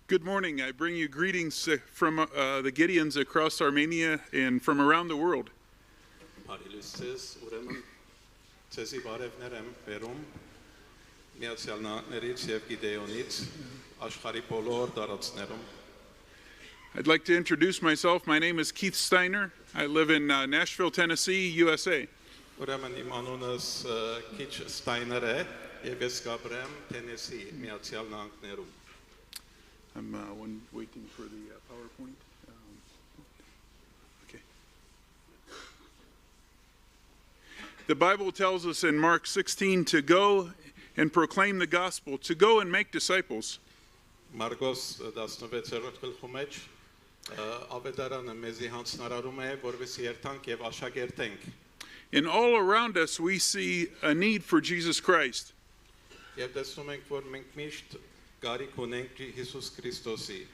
Good morning. I bring you greetings from the Gideons across Armenia and from around the world. I'd like to introduce myself. My name is Keith Steiner. I live in Nashville, Tennessee, USA. I'm waiting for the PowerPoint. Okay. The Bible tells us in Mark 16 to go and proclaim the gospel, to go and make disciples. Margos 16-րդ գլխում մեջ ավետարանը մեզի հանձնարարում է, որովհետեւ երթանք եւ աշակերտենք. And all around us we see a need for Jesus Christ. Եվ տեսնում ենք, որ մենք միշտ գարիք ունենք Հիսուս Քրիստոսի.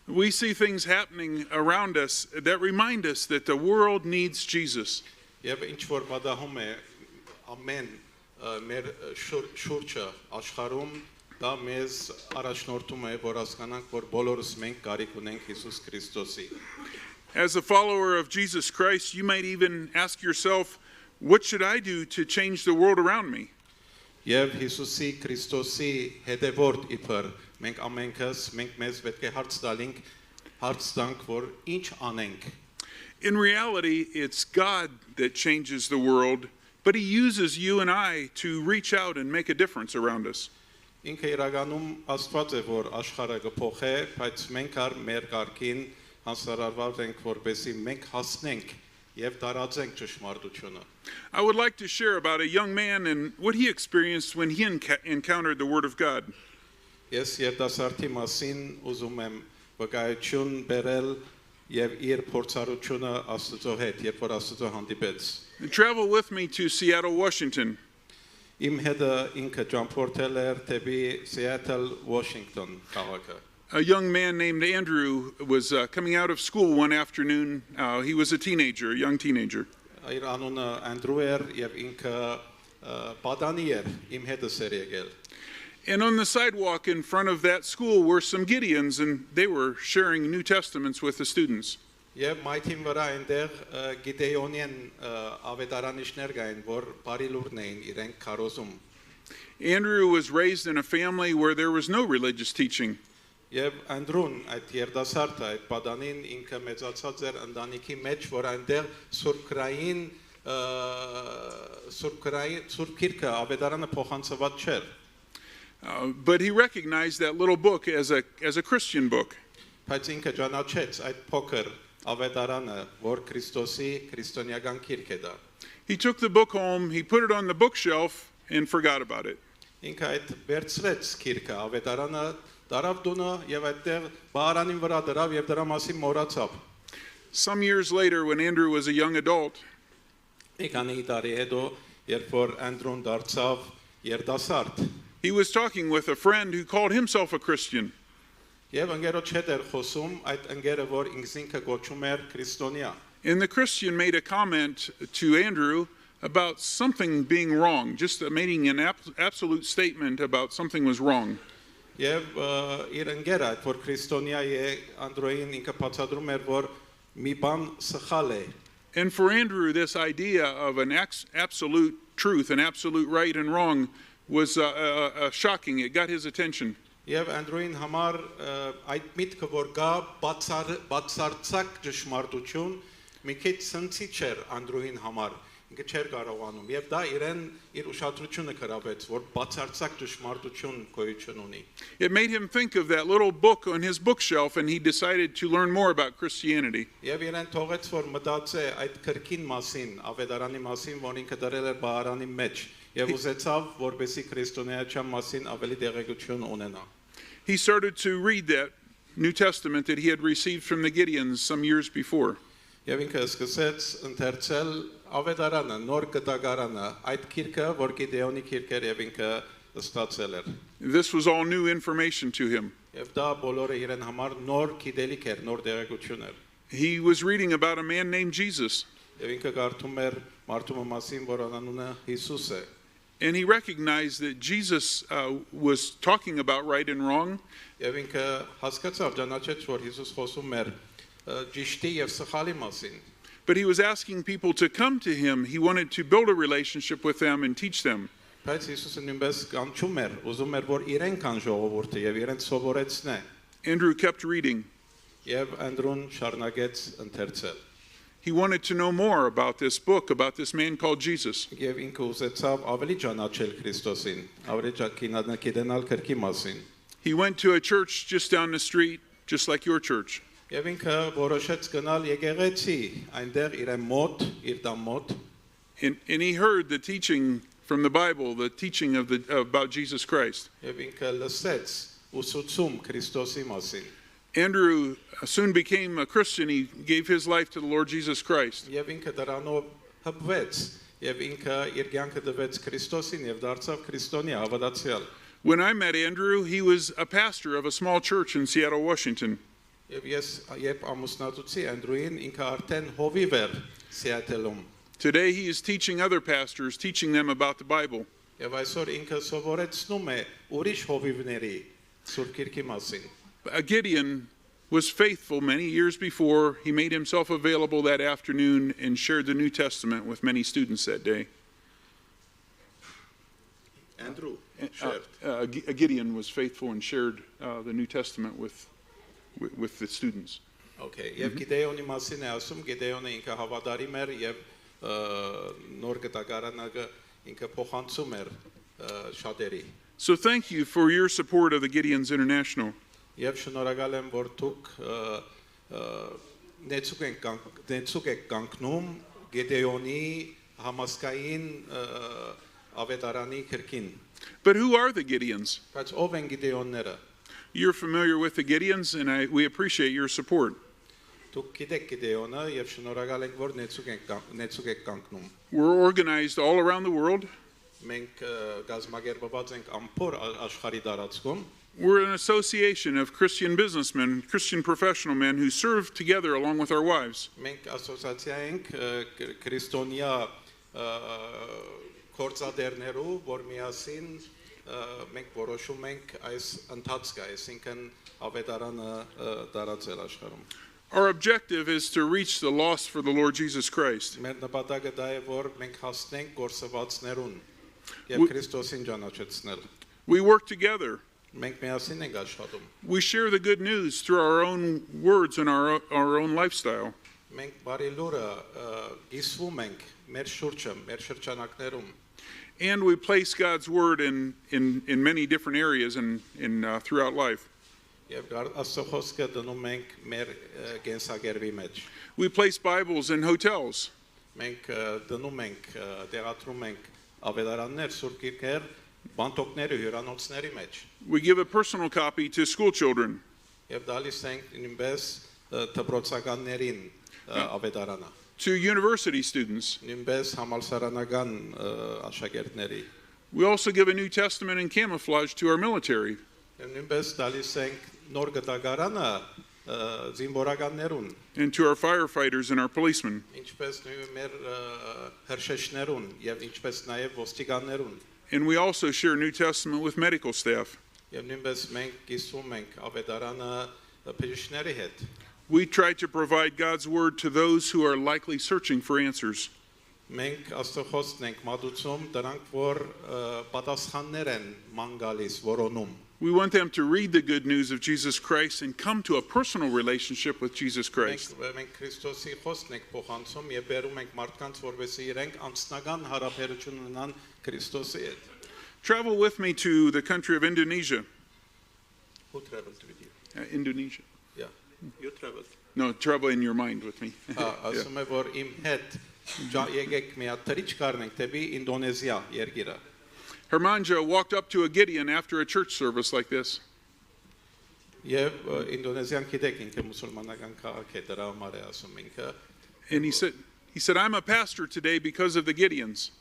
We see things happening around us that remind us that the world needs Jesus. Եվ ինչ որ պատահում է ամեն մեր շուրջը աշխարհում դա մեզ առաջնորդում է, որ հասկանանք, որ բոլորս մենք գարիք ունենք Հիսուս Քրիստոսի. As a follower of Jesus Christ, you might even ask yourself, what should I do to change the world around me? Եվ Հիսուսի Քրիստոսի հետևորդ իբր մենք ամենքս մենք մեզ պետք է հարց տանք, որ ինչ անենք. In reality, it's God that changes the world, but he uses you and I to reach out and make a difference around us. Ինքը իրականում Աստված է, որ աշխարհը կփոխի, բայց մենք առ մեր կարգին հանձնարարված ենք, որպեսզի մենք հասնենք եւ տարածենք ճշմարտությունը. I would like to share about a young man and what he experienced when he encountered the Word of God. Ես երիտասարդի մասին ուզում եմ վկայություն բերել եւ իր փորձառությունը Աստծո հետ, երբ որ Աստծո հանդիպեց. Travel with me to Seattle, Washington. Իմ հետ ինքը ճամփորդել էր դեպի Seattle, Washington քաղաքը. A young man named Andrew was coming out of school one afternoon. He was a teenager, a young teenager. Իր անունը Անդրու էր եւ ինքը պատանի էր իմ հետս էր եկել. And on the sidewalk in front of that school were some Gideons, and they were sharing New Testaments with the students. Եվ մայթին վրա այնտեղ Գիդեոնյան ավետարանիչներ կային, որ բարի լուրն էին իրենք քարոզում. Andrew was raised in a family where there was no religious teaching. Եվ Անդրուն այդ երդասարտը այդ պատանին ինքը մեծացած էր ընտանիքի մեջ, որ այնտեղ Սուրբ Քիրքը ավետարանը փոխանցված չէր. But he recognized that little book as a Christian book. Բայց ինքը ճանաչեց այդ փոքր ավետարանը, որ Քրիստոսի քրիստոնեական քիրք է դա. He took the book home, he put it on the bookshelf and forgot about it. Ինքը այդ վերցրեց քիրքը ավետարանը Դարավ դունը եւ այդտեղ բարանին վրա դրավ եւ դրա մասին մոռացավ. Some years later, when Andrew was a young adult, Էկանի տարի հետո, երբ որ Անդրուն դարձավ երդասարդ, he was talking with a friend who called himself a Christian. Եվ ընկերոջ հետ էր խոսում այդ ընկերը, որ ինքնին կոչում էր քրիստոնյա. And the Christian made a comment to Andrew about something being wrong, just making an absolute statement about something was wrong. Եվ իր ընկերը, այդ որ քրիստոնյա է, Անդրոյին ինքը բացատրում էր, որ մի բան սխալ է. And for Andrew, this idea of an absolute truth, an absolute right and wrong was shocking. It got his attention. Եվ Անդրոյին համար այդ միտքը, որ գա բացարձակ ճշմարտություն, մի քիչ ցնցիչ էր Անդրոյին համար. Ինքը չէր կարողանում եւ դա իրեն իր ուշադրությունը գրավեց, որ բացարձակ ճշմարտություն գոյություն ունի. It made him think of that little book on his bookshelf, and he decided to learn more about Christianity. Եվ իրեն թողեց, որ մտածե այդ քրքին մասին, ավետարանի մասին, որ ինքը դրել էր բահարանի մեջ, եւ ուզեցավ, որպեսզի քրիստոնեական մասին ավելի տեղեկություն ունենա. He started to read that New Testament that he had received from the Gideons some years before. Եվ ինքը սկսեց ընթերցել ավետարանը, նոր կտակարանը, այդ քիրքը, որ Գիդեոնի քիրք էր եւ ինքը ստացել էր. This was all new information to him. Եվ դա բոլորը իրեն համար նոր գիտելիք էր, նոր տեղեկություն էր. He was reading about a man named Jesus. Եվ ինքը կարդում էր մարդու մասին, որ անունը Հիսուս է. And he recognized that Jesus was talking about right and wrong. Եվ ինքը հասկացավ ճանաչեց, որ Հիսուս խոսում էր ճիշտի եւ սխալի մասին։ But he was asking people to come to him. He wanted to build a relationship with them and teach them. Բայց Հիսուսը նույնպես կանչում էր, ուզում էր, որ իրեն կան ժողովուրդը եւ իրեն սովորեցնե։ Andrew kept reading. Եվ Անդրուն շարունակեց ընթերցել։ He wanted to know more about this book, about this man called Jesus. Եվ ինքը ուզեցավ ավելի ճանաչել Քրիստոսին, ավելի գիտենալ քրքի մասին։ He went to a church just down the street, just like your church. Եվ ինքը որոշեց գնալ եկեղեցի, այնտեղ իր մոտ, իր տան մոտ։ And he heard the teaching from the Bible, the teaching about Jesus Christ. Եվ ինքը լսեց ուսուցում Քրիստոսի մասին։ Andrew soon became a Christian. He gave his life to the Lord Jesus Christ. Եվ ինքը դրանով հպվեց, եւ ինքը իր կյանքը տվեց Քրիստոսին եւ դարձավ քրիստոնյա հավատացյալ։ When I met Andrew, he was a pastor of a small church in Seattle, Washington. Եվ ես երբ ամուսնացուցի Անդրուին, ինքը արդեն հովիվ էր Սիաթելում։ Today he is teaching other pastors, teaching them about the Bible. Եվ այսօր ինքը սովորեցնում է ուրիշ հովիվների Սուրբ Գիրքի մասին։ Gideon was faithful many years before. He made himself available that afternoon and shared the New Testament with many students that day. Andrew shared. Gideon was faithful and shared the New Testament with the students. Okay, եւ Գիդեոնի մասին է ասում, Գիդեոնը ինքը հավատարիմ էր եւ նոր գտակարանակը ինքը փոխանցում էր շատերի։ So thank you for your support of the Gideons International. Եվ շնորհակալ եմ, որ դուք նեցուկ եք կանգնում Գիդեոնի համասկային ավետարանի քրքին։ But who are the Gideons? Բայց ով են Գիդեոնները։ You're familiar with the Gideons, and we appreciate your support. Դուք գիտեք Գիդեոնը եւ շնորհակալ ենք, որ նեցուկ եք կանգնում։ We're organized all around the world. Մենք գազམ་ագերբված ենք ամփոր աշխարհի տարածքում։ We're an association of Christian businessmen, Christian professional men who serve together along with our wives. Մենք ասոցիացիա ենք քրիստոնյա կորցադերներու, որ միասին մենք որոշում ենք այս ընթացքը, այսինքն ավետարանը տարածել աշխարհում։ Our objective is to reach the lost for the Lord Jesus Christ. Մեր նպատակը դա է, որ մենք հասնենք կորսվածներուն եւ Քրիստոսին ճանաչեցնել։ We work together. Մենք միասին ենք աշխատում։ We share the good news through our own words and our own lifestyle. Մենք բարի լուրը գիսվում ենք մեր շուրջը, մեր շրջանակներում։ And we place God's word in many different areas and throughout life. Եվ Աստծո խոսքը դնում ենք մեր կենսագերբի մեջ։ We place Bibles in hotels. Մենք դնում ենք, տեղադրում ենք ավետարաններ, Սուրբ Գիրքեր, բանտոկների, հյուրանոցների մեջ։ We give a personal copy to school children. Եվ դալիս ենք նույնպես դպրոցականներին ավետարանը։ To university students. Նույնպես համալսարանական աշակերտների։ We also give a New Testament in camouflage to our military. Եվ նույնպես դալիս ենք նոր գտակարանը զինվորականներուն։ And to our firefighters and our policemen. Ինչպես նույն մեր հրշեջներուն եւ ինչպես նաեւ ոստիկաններուն։ And we also share New Testament with medical staff. Եվ նույնպես մենք կիսվում ենք ավետարանը բժիշկների հետ։ We try to provide God's word to those who are likely searching for answers. Մենք Աստծո խոսքն ենք մատուցում դրանք, որ պատասխաններ են ման գալիս, որոնում։ We want them to read the good news of Jesus Christ and come to a personal relationship with Jesus Christ. Մենք Քրիստոսի խոսքն ենք փոխանցում եւ բերում ենք մարդկանց, որովհետեւ իրենք անձնական հարաբերություն ունենան Քրիստոսի հետ։ Travel with me to the country of Indonesia. Who traveled with you? Indonesia. Yeah. You traveled. No, travel in your mind with me. Ասում եմ, որ իմ հետ եկեք մի հատ թրիչ կառնենք դեպի Ինդոնեզիա երկիրը։ Hermanja walked up to a Gideon after a church service like this. Եվ Ինդոնեզիան գիտեք ինքը մուսուլմանական քաղաք է, դրա համար է ասում ինքը։ And he said, I'm a pastor today because of the Gideons.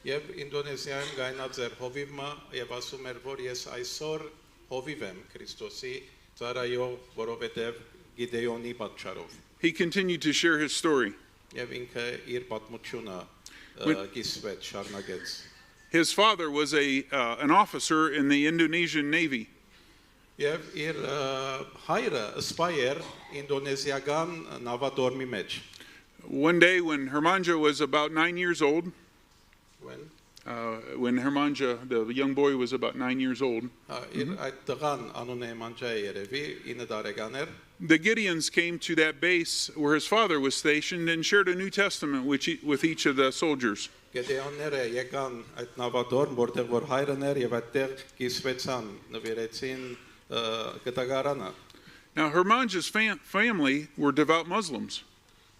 Եվ Ինդոնեզիայում գայնած էր հովիվը եւ ասում էր, որ ես այսօր հովիվ եմ Քրիստոսի ծառայող, որովհետեւ Գիդեոնի պատճառով։ He continued to share his story. Եվ ինքը իր պատմությունը կիսվեց, շարունակեց։ His father was an officer in the Indonesian Navy. Եվ իր հայրը սպայ էր ինդոնեզիական նավատորմի մեջ։ One day when Hermanja was about 9 years old, When when Hermanja, the young boy, was about 9 years old, իր այդ տղան անունը Եմանջա է երևի 9 տարեկան էր։ the Gideons came to that base where his father was stationed and shared a New Testament with each of the soldiers. Գեդեոնները եկան այդ նավատորմ, որտեղ որ հայրն էր եւ այդտեղ կիսվեցան, նվիրեցին գտագարանը։ Now, Hermanja's family were devout Muslims.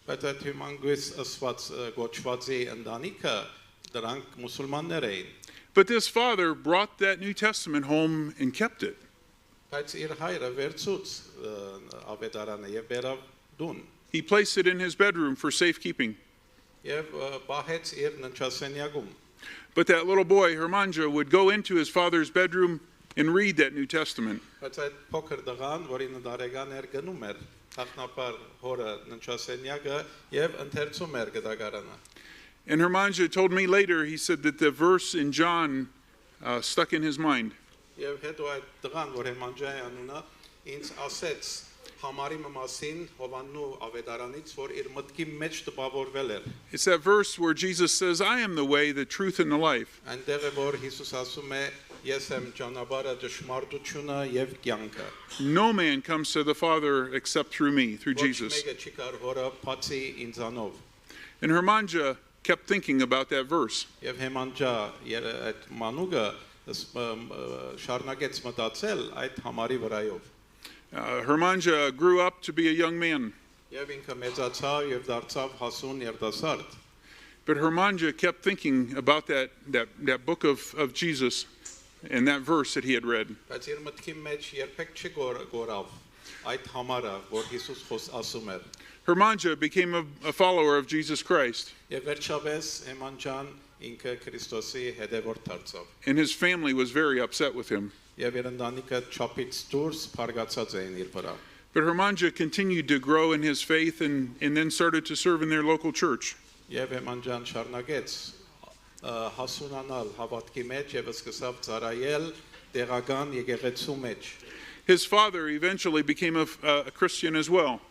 Բայց այդ հյումանգույս ասված գոչվածի ընտանիքը դրանք մուսուլմաններ էին։ But this father brought that New Testament home and kept it. Բայց իր հայրը վերցուց ավետարանը եւ բերավ դուն He placed it in his bedroom for safekeeping. եւ բահեց իր ննչասենյակում։ But that little boy, Hermanja, would go into his father's bedroom and read that New Testament. Բայց այդ փոքր տղան, որին տարեկան էր, գնում էր հաղթնապար հորը ննչասենյակը եւ ընթերցում էր գտագարանը։ And Hermanja told me later, he said that the verse in John stuck in his mind. Եվ հետո այդ տղան, որ Եմանջայի անունը, ինձ ասեց համարի մասին Հովաննու ավետարանից, որ իր մտքի մեջ տպավորվել էր։ It's that verse where Jesus says, I am the way, the truth, and the life. Այնտեղ է որ Հիսուս ասում է ես եմ ճանապարհը, ճշմարտությունը եւ կյանքը։ No man comes to the Father except through me, through Ոչ Jesus. մեկը չի կարող հորը բացի ինձանով։ And Hermanja kept thinking about that verse. Եվ Եմանջա այդ մանուկը շարունակեց մտածել այդ համարի վրայով։ Hermanja grew up to be a young man. Եվ ինքը մեծացավ եւ դարձավ հասուն երիտասարդ։ But Hermanja kept thinking about that book of Jesus and that verse that he had read. Բայց իր մտքի մեջ երբեք չգորավ այդ համարը, որ Հիսուս ասում էր։ Hermanja became a follower of Jesus Christ, Եվ վերջապես Եմանջան ինքը Քրիստոսի հետևորդ դարձավ։ and his family was very upset with him. Եվ իր ընտանիքը չափից դուրս փարգացած էին իր վրա։ But Hermanja continued to grow in his faith and then started to serve in their local church. Եվ Եմանջան շարունակեց հասունանալ հավատքի մեջ եւ սկսավ ծառայել տեղական եկեղեցու մեջ։ His father eventually became a Christian as well,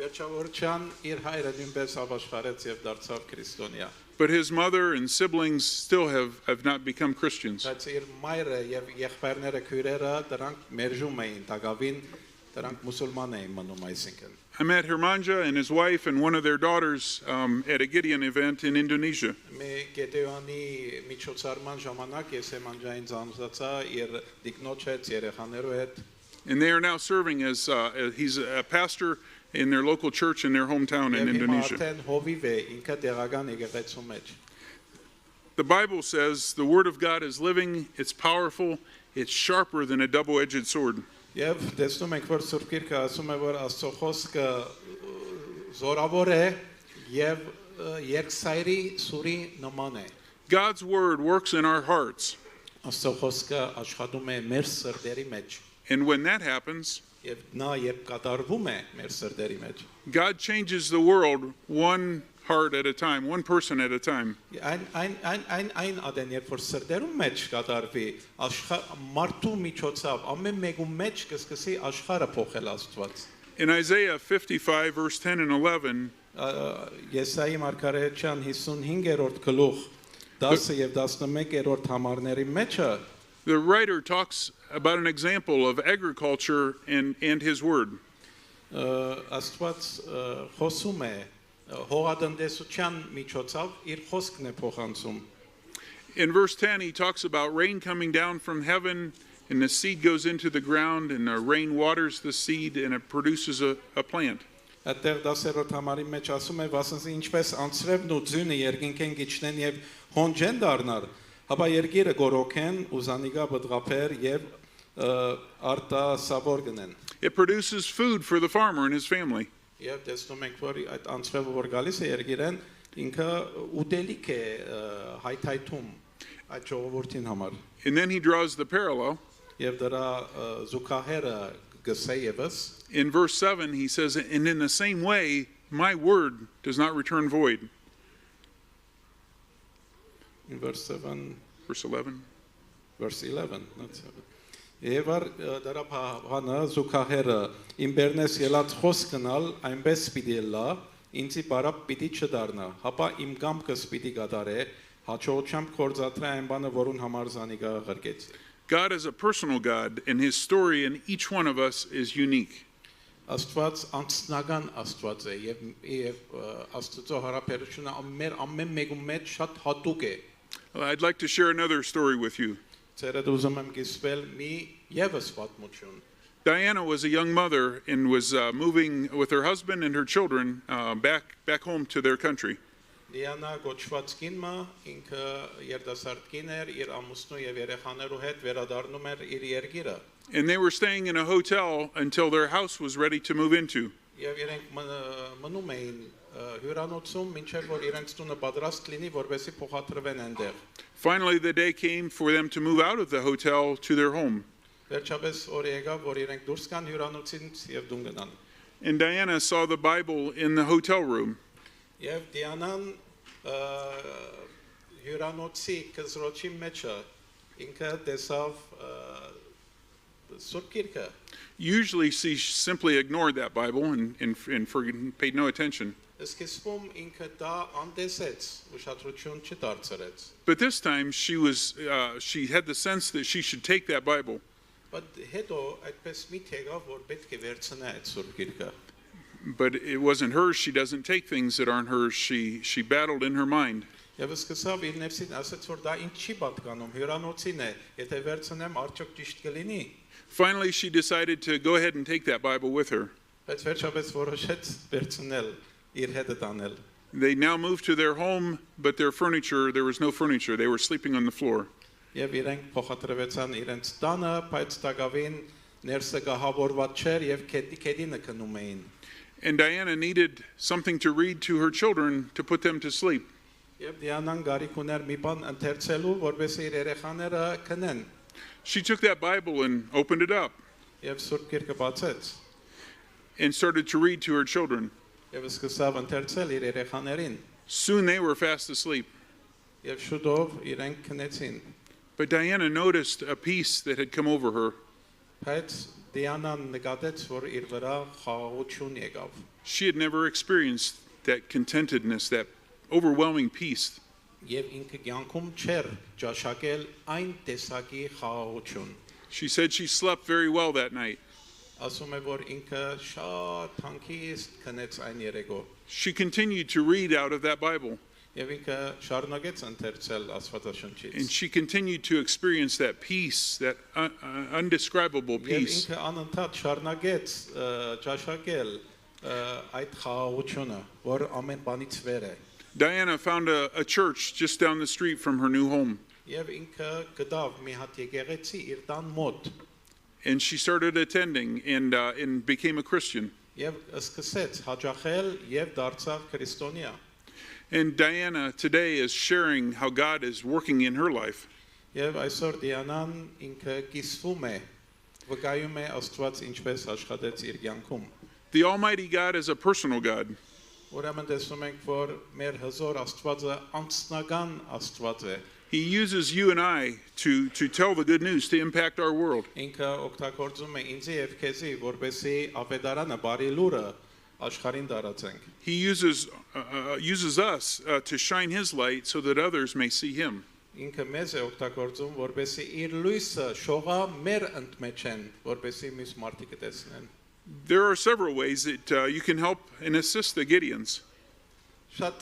Վերջավորչան իր հայրը նույնպես ապաշխարեց եւ դարձավ քրիստոնյա։ but his mother and siblings still have not become Christians. Բայց իր մայրը եւ եղբայրները քույրերը դրանք մերժում էին Տագավին, դրանք մուսուլման էին մնում այսինքն։ I met Hermanja and his wife and one of their daughters at a Gideon event in Indonesia. Մի Գեդեոնի միջոցառման ժամանակ ես Եմանջային ծանոթացա իր դիկնոջ հետ, երեխաներու հետ։ And they are now serving as he's a pastor in their local church in their hometown in Indonesia. The Bible says the Word of God is living, it's powerful, it's sharper than a double-edged sword. Եվ տեսնում ենք, որ Սուրբ Գիրքը ասում է, որ Աստծո խոսքը զորավոր է եւ երկսայրի սուրի նման է։ God's Word works in our hearts. Աստծո խոսքը աշխատում է մեր սրտերի մեջ։ And when that happens, Եվ նա երբ կատարվում է մեր սրտերի մեջ, God changes the world one heart at a time, one person at a time. այն ադեն երբ որ սրտերում մեջ կատարվի, մարդու միջոցով ամեն մեկու մեջ կսկսի աշխարհը փոխել Աստված։ In Isaiah 55 verse 10 and 11, Եսայի մարգարեության 55-րդ գլուխ 10 եւ 11-րդ համարների մեջը the writer talks about an example of agriculture and his word. Աստված խոսում է հողատնտեսության միջոցով իր խոսքն է փոխանցում։ In verse 10, he talks about rain coming down from heaven, and the seed goes into the ground, and the rain waters the seed, and it produces a plant. Այդտեղ 10-րդ համարի մեջ ասում է, վասնզի ինչպես անցրևն ու ձյունը երկինքեն գիչնեն եւ հոնջեն դառնար, հապա երկիրը գորոքեն ու զանիգա բդղափեր եւ արտասաբոր գնեն։ It produces food for the farmer and his family. Եվ տեսնում ենք, որ այդ անցրևը որ գալիս է երկիրեն, ինքը ուտելիք է հայթայթում այդ ժողովրդին համար։ And then he draws the parallel. Եվ դրա զուգահեռը գսե եւս In verse 7, he says, and in the same way, my word does not return void. in verse 7 verse 11. Verse 11, not 7. Եվար դարապահանը զուգահերը իմ բերնես ելած խոսքնալ այնպես պիտի լա ինձի բարապ պիտի չդառնա հապա իմ կամքս պիտի գադարե հաջողությամբ կորզատրե այն բանը որուն համար զանիգա ղրկեց God is a personal God, and his story in each one of us is unique. Աստված անձնական Աստված է եւ Աստծո հարաբերությունը մեր ամեն մեկու մեջ շատ հատուկ է I'd like to share another story with you. Ցերեդ ուզում եմ կիսվել մի եւս պատմություն Diana was a young mother and was moving with her husband and her children back home to their country. Դիանա գոչված կինը ինքը երդասարդ կին էր իր ամուսնու եւ երեխաներու հետ վերադառնում էր իր երկիրը And they were staying in a hotel until their house was ready to move into. Եվ իրենք մնում էին հյուրանոցում մինչև որ իրենց տունը պատրաստ լինի որպեսզի փոխադրվեն այնտեղ Finally, the day came for them to move out of the hotel to their home. Վերջապես օրը եկավ որ իրենք դուրս կան հյուրանոցից եւ դուն գնան And Diana saw the Bible in the hotel room. Եվ Դիանան հյուրանոցի կզրոչի մեջը ինքը տեսավ Սուրբ Գիրքը Usually, she simply ignored that Bible and paid no attention. Սկզբում ինքը դա անդեսեց ուշադրություն չդարձրեց But this time, she had the sense that she should take that Bible. But հետո այդպես մի թեգավ որ պետք է վերցնե այդ Սուրբ Գիրքը But it wasn't hers. She doesn't take things that aren't hers. She battled in her mind. Եվ սկսավ իր ներսին ասաց որ դա ինձ չի պատկանում հյուրանոցին է եթե վերցնեմ արդյոք ճիշտ կլինի Finally, she decided to go ahead and take that Bible with her. Բայց վերջապես որոշեց վերցնել իր հետ տանել They now moved to their home, but there was no furniture. They were sleeping on the floor. Եվ իրենք փոխադրվեցան իրենց տանը բայց տակավին ներսը գահավորված չէր եւ քեդինը քնում էին And Diana needed something to read to her children to put them to sleep. Եվ Դիանան գարիք ուներ մի բան ընթերցելու որպեսզի իր երեխաները քնեն She took that Bible and opened it up Եվ Սուրբ Գիրքը բացեց and started to read to her children. Եվ սկսավ ընթերցել իր երեխաներին Soon they were fast asleep. Եվ շուտով իրենք քնեցին But Diana noticed a peace that had come over her. Բայց Դիանան նկատեց որ իր վրա խաղաղություն եկավ She had never experienced that contentedness, that overwhelming peace. Եվ ինքը կյանքում չէր ճաշակել այն տեսակի խաղաղություն She said she slept very well that night. Ասում է որ ինքը շատ հանգիստ քնեց այն երեկո She continued to read out of that Bible. Եվ ինքը շարունակեց ընթերցել Աստվածաշնչից And she continued to experience that peace, that undescribable Եվ peace. ինքը անընդհատ շարունակեց ճաշակել այդ խաղաղությունը որ ամեն բանից վեր է Diana found a church just down the street from her new home. Եվ ինքը գտավ մի հատ եկեղեցի իր տան մոտ And she started attending and became a Christian. Եվ սկսեց հաճախել եւ դարձավ քրիստոնյա And Diana today is sharing how God is working in her life. Եվ այսօր Դիանան ինքը կիսվում է վկայում է Աստված ինչպես աշխատեց իր կյանքում The Almighty God is a personal God. Ուրեմն տեսնում ենք որ մեր հզոր Աստվածը անձնական Աստված է He uses you and I to tell the good news, to impact our world. Ինքը օգտագործում է ինձ եւ քեզի որպեսզի ապետարանը բարի լուրը աշխարհին տարածենք He uses us to shine His light so that others may see Him. Ինքը մեզ է օգտագործում որպեսզի իր լույսը շողա մեր ընդմեջեն որպեսզի մյուս մարդիկ տեսնեն There are several ways that you can help and assist the Gideons. Շատ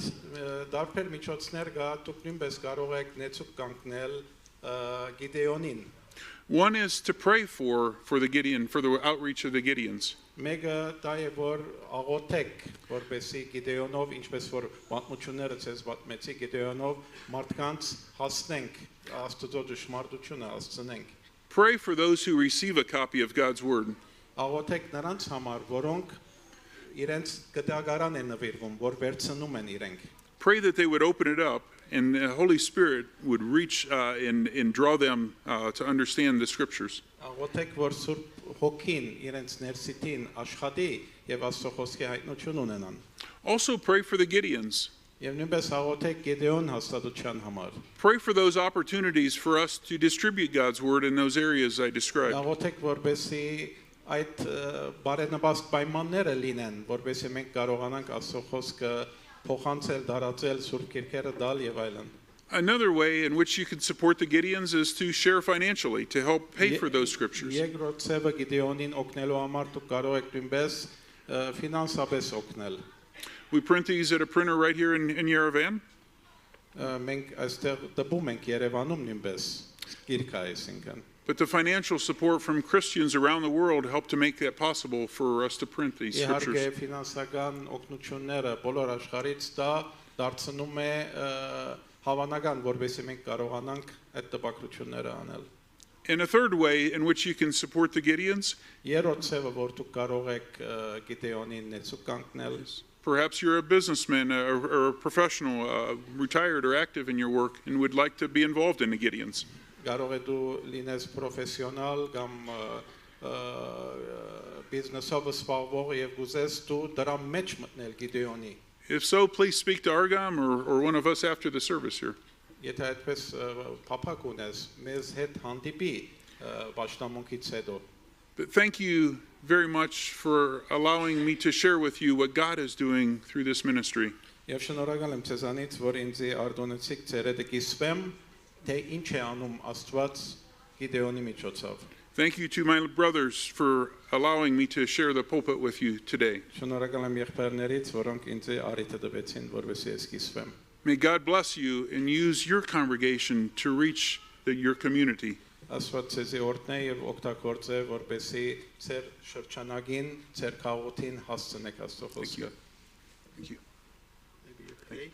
դարբեր միջոցներ կա դուք նույնպես կարող եք նեցուկ կանգնել Գիդեոնին One is to pray for the Gideon, for the outreach of the Gideons. Մեկը դա է որ աղոթեք որպեսզի Գիդեոնով ինչպես որ պատմությունները ցես պատմեցի Գիդեոնով մարդկանց հասնենք Աստծո ճշմարտությունը հասցնենք Pray for those who receive a copy of God's Word. Աղոթեք նրանց համար որոնք իրենց գտագարան են նվիրվում որ վերցնում են իրենք Pray that they would open it up and the Holy Spirit would reach and draw them to understand the Scriptures. Աղոթեք որ Սուրբ Հոգին իրենց ներսիտին աշխատի եւ Աստծո խոսքի հայտնություն ունենան Also pray for the Gideons. Եվ նույնպես աղոթեք Գեդեոն հաստատության համար։ Pray for those opportunities for us to distribute God's word in those areas I described. Աղոթեք, որպեսզի այդ բարենպաստ պայմանները լինեն, որպեսզի մենք կարողանանք Աստծո խոսքը փոխանցել, դարածել, Սուրբ Գրքերը տալ եւ այլն։ Another way in which you can support the Gideons is to share financially to help pay for those scriptures. Երկրորդ ցևը Գեդեոնին օգնելու համար դուք կարող եք նույնպես ֆինանսապես օգնել։ We print these at a printer right here in Yerevan. Մենք այստեղ դպում ենք Երևանում նույնպես գիրքը այսինքն։ But the financial support from Christians around the world help to make that possible for us to print these Իհարկե scriptures. ֆինանսական օգնությունները բոլոր աշխարհից դա դարձնում է հավանական, որովհետեւ մենք կարողանանք այդ տպագրությունները անել։ And a third way in which you can support the Gideons, Երրորդ ցևը, որ դուք կարող եք Գեդեոնին նեցուկ կանգնել, perhaps you're a businessman or a professional, retired or active in your work, and would like to be involved in the Gideons. կարող է դու լինես պրոֆեսիոնալ կամ բիզնեսով զբաղվող եւ գուզես դու դրա մեջ մտնել Գեդեոնի։ If so, please speak to Argam or one of us after the service here. Եթե այդպես փափակ ունես, մեզ հետ հանդիպի պաշտամունքից հետո։ But thank you very much for allowing me to share with you what God is doing through this ministry. Եվ շնորհակալ եմ ցեզանից, որ ինձ արդոնեցիք ցերեդը կիսվեմ, թե ինչ է անում Աստված Գեդեոնի միջոցով։ Thank you to my brothers for allowing me to share the pulpit with you today. Շնորհակալ եմ եղբայրներից, որոնք ինձ առիթը տվեցին, որովհետեւ ես կիսվեմ։ May God bless you and use your congregation to reach your community. Աստված ցեզի օրհնե եւ օգտագործե, որպեսզի ձեր շրջանագին, ձեր քաղաքին հասցնեք Աստծո խոսքը։ Thank you. Maybe you're okay.